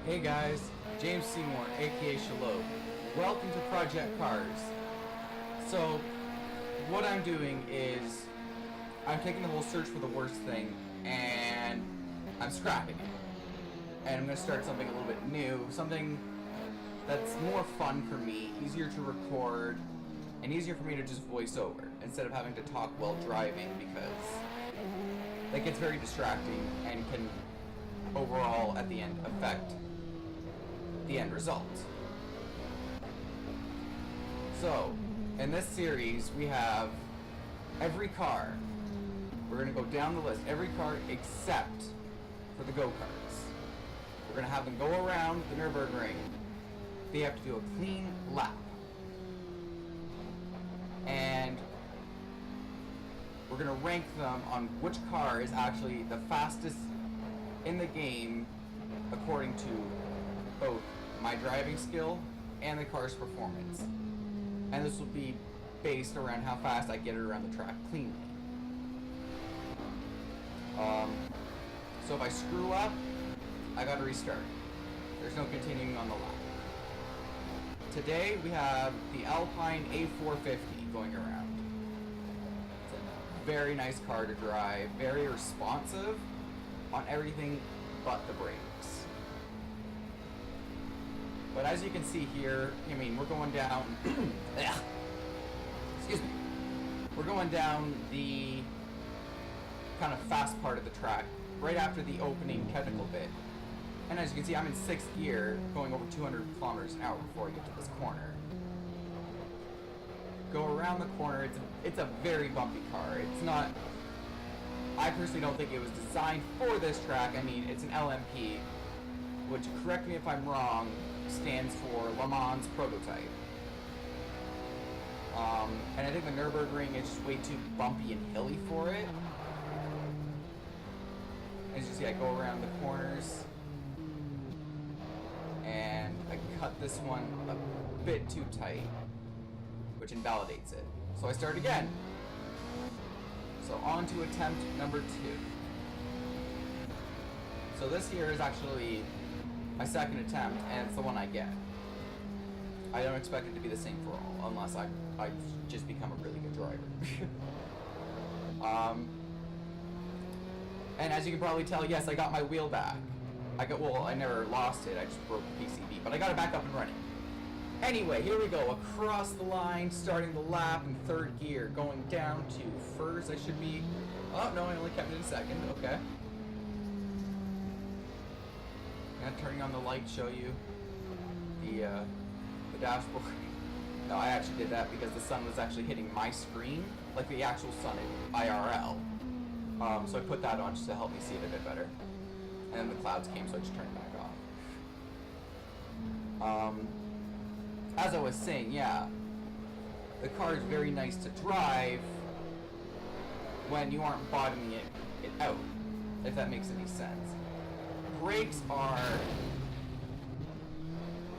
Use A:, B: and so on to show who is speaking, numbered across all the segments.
A: Hey guys, James Seymour, aka Sheloppe. Welcome to Project Cars. So, what I'm doing is, I'm taking the whole search for the worst thing, and I'm scrapping it. And I'm going to start something a little bit new, something that's more fun for me, easier to record, and easier for me to just voice over, instead of having to talk while driving, because that gets very distracting and can overall, at the end, affect the end result. So, in this series, we have every car. We're going to go down the list, every car except for the Go Karts. We're going to have them go around the Nurburgring. They have to do a clean lap. And we're going to rank them on which car is actually the fastest in the game according to both my driving skill and the car's performance. And this will be based around how fast I get it around the track cleanly. So if I screw up, I gotta restart. There's no continuing on the lap. Today we have the Alpine A450 going around. It's a very nice car to drive, very responsive on everything but the brakes. But as you can see here, I mean, we're going down, excuse me, we're going down the kind of fast part of the track right after the opening technical bit. And as you can see, I'm in 6th gear, going over 200 kilometers an hour before I get to this corner. Go around the corner, it's a very bumpy car. It's not, I personally don't think it was designed for this track. I mean, it's an LMP, which, correct me if I'm wrong, stands for Le Mans Prototype. And I think the Nurburgring is just way too bumpy and hilly for it. As you see, I go around the corners, and I cut this one a bit too tight, which invalidates it. So I start again. So on to attempt number 2. So this here is actually my second attempt, and it's the one I get. I don't expect it to be the same for all, unless I just become a really good driver. And as you can probably tell, yes, I got my wheel back. I never lost it, I just broke the PCB, but I got it back up and running. Anyway, here we go, across the line, starting the lap in 3rd gear, going down to 1st. I should be, oh no, I only kept it in 2nd, okay. And turning on the light, show you the dashboard. No, I actually did that because the sun was actually hitting my screen, like the actual sun in IRL. So I put that on just to help me see it a bit better. And then the clouds came, so I just turned it back off. As I was saying, yeah, the car is very nice to drive when you aren't bottoming it out, if that makes any sense. Brakes are,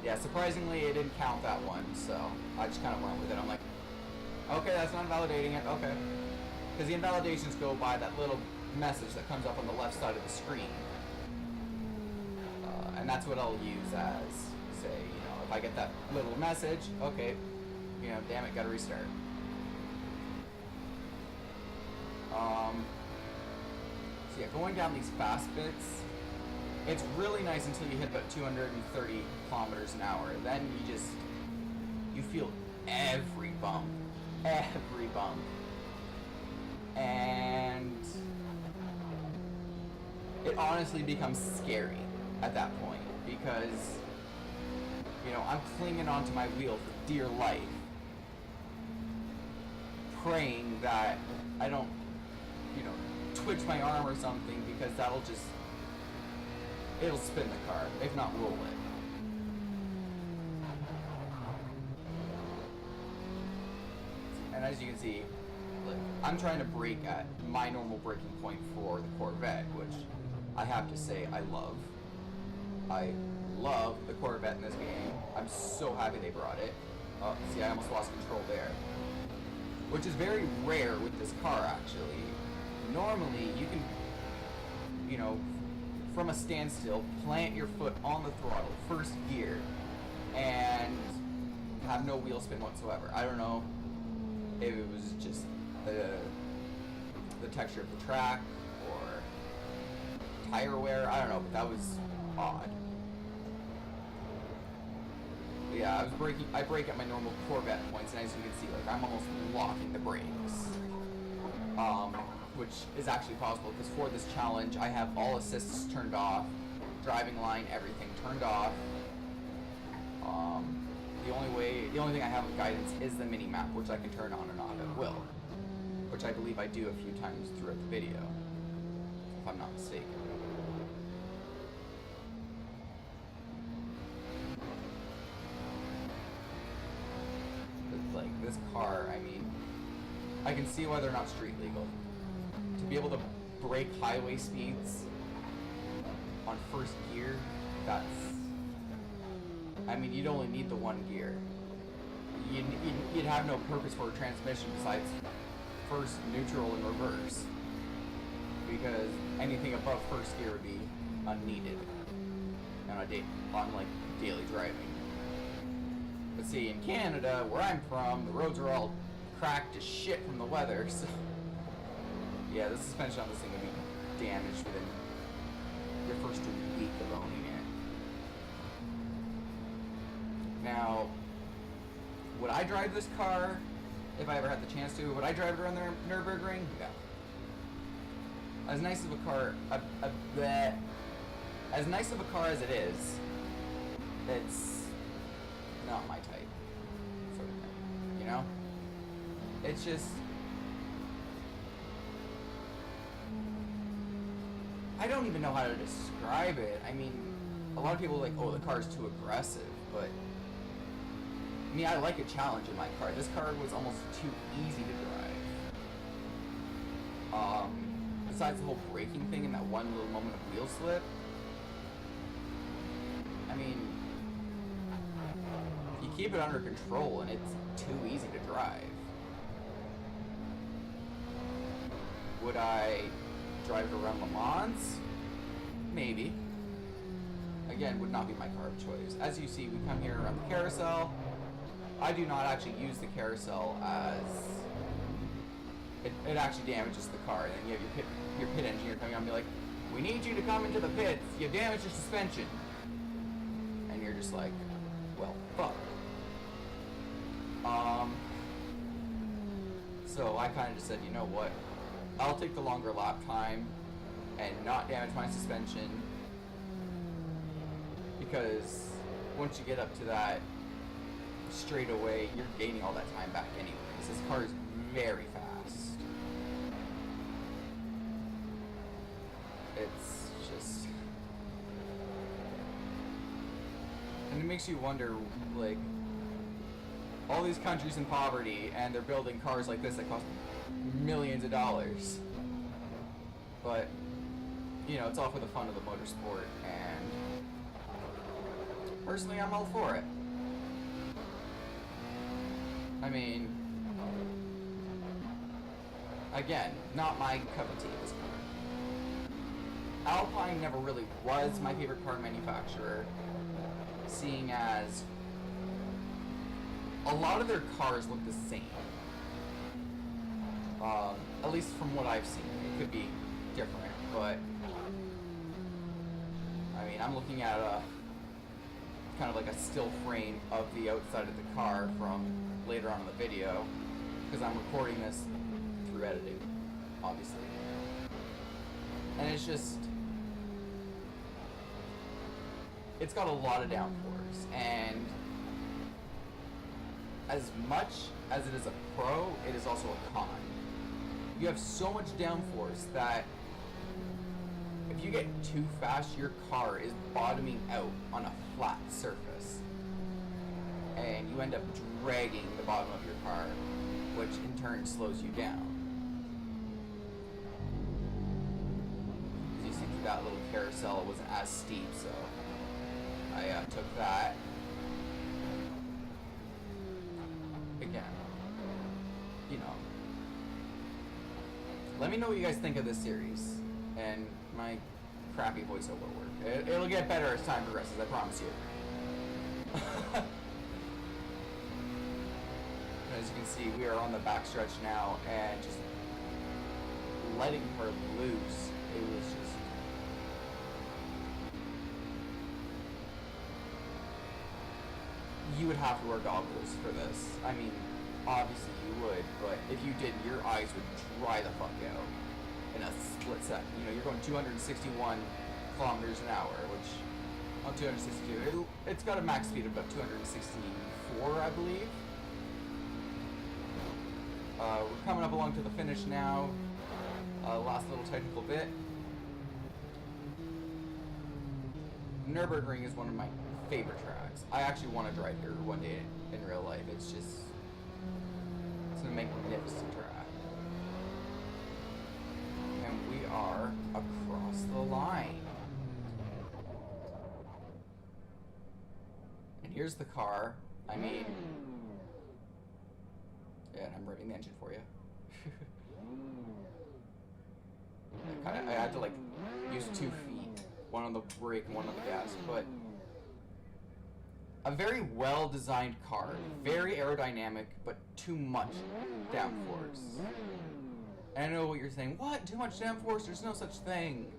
A: yeah, surprisingly it didn't count that one, so I just kind of went with it. I'm like, okay, that's not invalidating it, okay. Because the invalidations go by that little message that comes up on the left side of the screen. And that's what I'll use as, say, you know, if I get that little message, okay, you know, damn it, gotta restart. So yeah, going down these fast bits, it's really nice until you hit about 230 kilometers an hour. Then you feel every bump. And it honestly becomes scary at that point, because, you know, I'm clinging onto my wheel for dear life, praying that I don't, you know, twitch my arm or something, because it'll spin the car, if not roll it. And as you can see, like, I'm trying to brake at my normal braking point for the Corvette, which I have to say I love. I love the Corvette in this game. I'm so happy they brought it. Oh, see, I almost lost control there. Which is very rare with this car, actually. Normally, you can, you know, from a standstill, plant your foot on the throttle, first gear, and have no wheel spin whatsoever. I don't know if it was just the texture of the track or tire wear. I don't know, but that was odd. But yeah, I brake at my normal Corvette points, and as you can see, like, I'm almost locking the brakes. Which is actually possible because for this challenge I have all assists turned off, driving line, everything turned off. The only thing I have with guidance is the mini map, which I can turn on and off at will, which I believe I do a few times throughout the video, if I'm not mistaken. But, like, this car, I mean, I can see why they're not street legal. To be able to break highway speeds on first gear, that's... I mean, you'd only need the one gear. You'd have no purpose for a transmission besides first, neutral, and reverse. Because anything above first gear would be unneeded on like daily driving. But see, in Canada, where I'm from, the roads are all cracked as shit from the weather, so... Yeah, the suspension on this thing would be damaged within your first week of owning it. Now, would I drive this car if I ever had the chance to? Would I drive it around the Nurburgring? No. As nice of a car, as nice of a car as it is, it's not my type, sort of thing, you know? It's just... I don't even know how to describe it. I mean, a lot of people are like, oh, the car's too aggressive, but... I mean, I like a challenge in my car. This car was almost too easy to drive. Besides the whole braking thing and that one little moment of wheel slip, I mean, you keep it under control and it's too easy to drive. Would I drive it around Le Mans? Maybe. Again, would not be my car of choice. As you see, we come here around the carousel. I do not actually use the carousel as... It actually damages the car. And then you have your pit engineer coming on and be like, we need you to come into the pits. You damaged your suspension. And you're just like, well, fuck. So I kind of just said, you know what? I'll take the longer lap time and not damage my suspension, because once you get up to that straight away, you're gaining all that time back anyways. This car is very fast. It's just... And it makes you wonder, like, all these countries in poverty, and they're building cars like this that cost millions of dollars. But, you know, it's all for the fun of the motorsport, and personally, I'm all for it. I mean, again, not my cup of tea, this car. Alpine never really was my favorite car manufacturer, seeing as a lot of their cars look the same. At least from what I've seen. It could be different, but I mean, I'm looking at a kind of like a still frame of the outside of the car from later on in the video, because I'm recording this through editing, obviously. And it's just, it's got a lot of downforce, and as much as it is a pro, it is also a con. You have so much downforce that if you get too fast, your car is bottoming out on a flat surface, and you end up dragging the bottom of your car, which in turn slows you down. As you see through that little carousel, it wasn't as steep, so I took that. Again, you know, let me know what you guys think of this series and my crappy voiceover work. It'll get better as time progresses, I promise you. As you can see, we are on the backstretch now, and just letting her loose, it was just... You would have to wear goggles for this. I mean, obviously you would, but if you didn't, your eyes would dry the fuck out in a split second. You know, you're going 261 kilometers an hour, which, not 262, it's got a max speed of about 264, I believe. We're coming up along to the finish now. Last little technical bit. Nurburgring is one of my favorite tracks. I actually want to drive here one day in real life. It's a magnificent track. And we are across the line. And here's the car. I mean, yeah, and I'm revving the engine for you. I had to like use 2 feet, one on the brake and one on the gas, but a very well-designed car, very aerodynamic, but too much downforce. And I know what you're saying. What? Too much downforce? There's no such thing.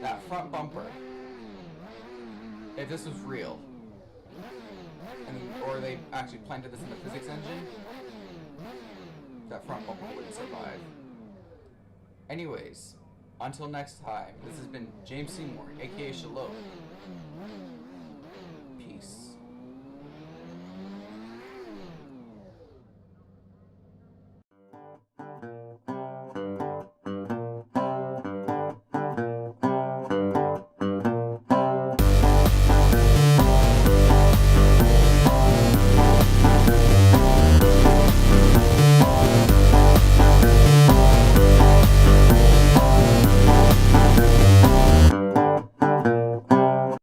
A: That front bumper. If this was real, or they actually planted this in the physics engine, that front bumper wouldn't survive. Anyways, until next time, this has been James Seymour, aka Sheloppe.